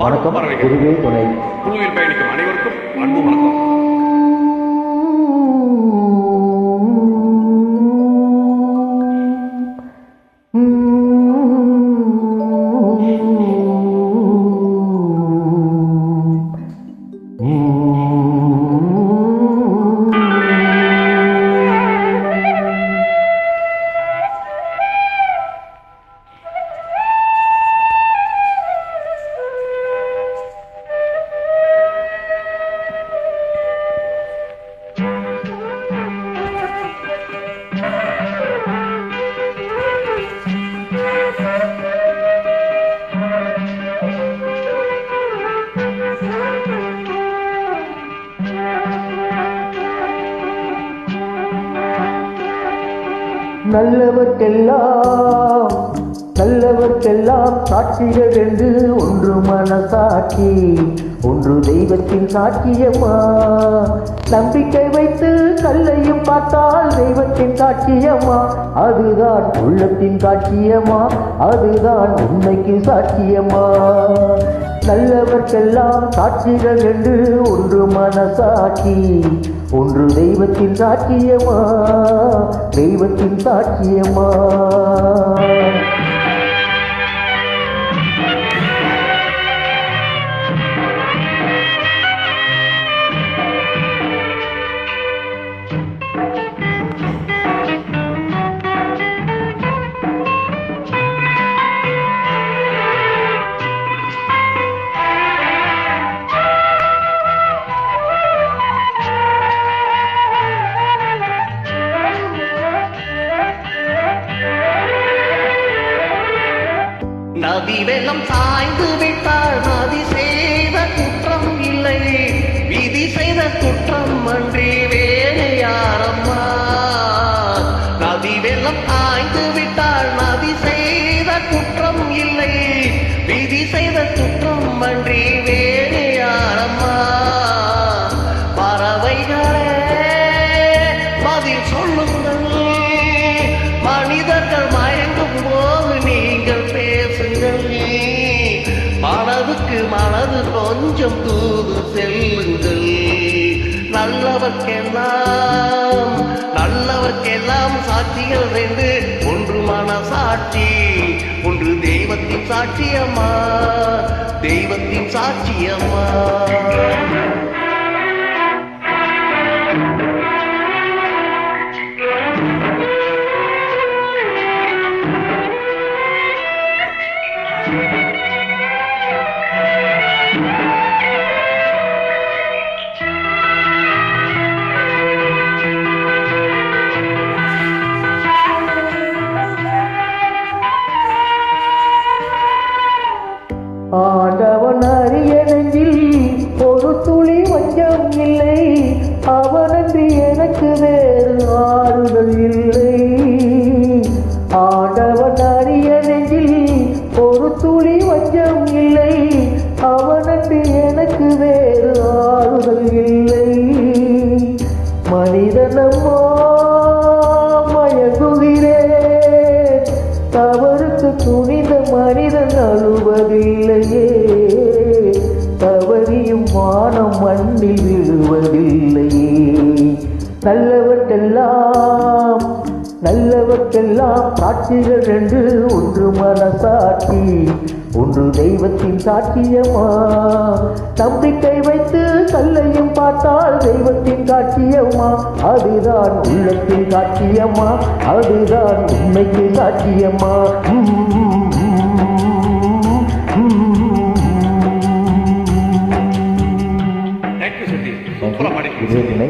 வணக்கம். குருவே துணை. குழுவில் பயணிக்கும் அனைவருக்கும் அன்பு வணக்கம். நல்லவர்க்கெல்லாம் சாட்சிகள் என்று ஒன்று மனசாட்சி, ஒன்று தெய்வத்தின் சாட்சியமா. நம்பிக்கை வைத்து கல்லையும் பார்த்தால் தெய்வத்தின் சாட்சியமா. அதுதான் உள்ளத்தின் சாட்சியமா, அதுதான் உண்மைக்கு சாட்சியமா. நல்லவர்க்கெல்லாம் சாட்சிகள் என்று ஒன்று மனசாட்சி, ஒன்று தெய்வத்தின் சாட்சியமா, தெய்வத்தின் சாட்சியமா. நதி வெள்ளம் சாய்ந்து விட்டால் நதி செய்த குற்றம் இல்லை, விதி செய்த குற்றம் அன்றி வேறு யாரம்மா. நதி வெள்ளம் சாய்ந்து விட்டால் நதி செய்த குற்றம் இல்லை, விதி செய்த குற்றம் அன்றி வேறு யாரம்மா. பறவைகளே பதில் சொல்லுங்கள், மனிதர்கள் மயங்கும் போது நீங்கள் பேசுங்கள். மனதுக்கு மனது கொஞ்சம் தூது செல்லுங்கள். நல்லவர்க்கெல்லாம் சாட்சிகள் ரெண்டு, ஒன்று மனசாட்சி, ஒன்று தெய்வத்தின் சாட்சியம்மா, தெய்வத்தின் சாட்சியம்மா. ஆண்டவன் அறிய நெஞ்சில் ஒரு துளி வஞ்சம் இல்லை, அவனன்றி எனக்கு வேறு ஆறுதல் இல்லை. ஆண்டவன் அறிய நெஞ்சில் ஒரு துளி வஞ்சம் இல்லை, அவனன்றி எனக்கு வேறு ஆறுதல் இல்லை. மனிதனம்மா மயங்குகிறேன், தவறுக்கு துணிந்த மனிதன் அழுவதில்லையே, தவறியும் வானம் மண்ணில் விழுவதில்லையே. நல்லவர்க்கெல்லாம் சாட்சிகள் என்று ஒன்று மனசாட்சி, ஒன்று தெய்வத்தின் சாட்சியமா. நம்பிக்கை வைத்து கல்லையும் பார்த்தால் தெய்வத்தின் சாட்சியமா. அதுதான் உள்ளத்தின் சாட்சியமா, அதுதான் உண்மைக்கு சாட்சியமா. தேங்க்யூ சக்தி. சூப்பரா பாடி. குருவே துணை.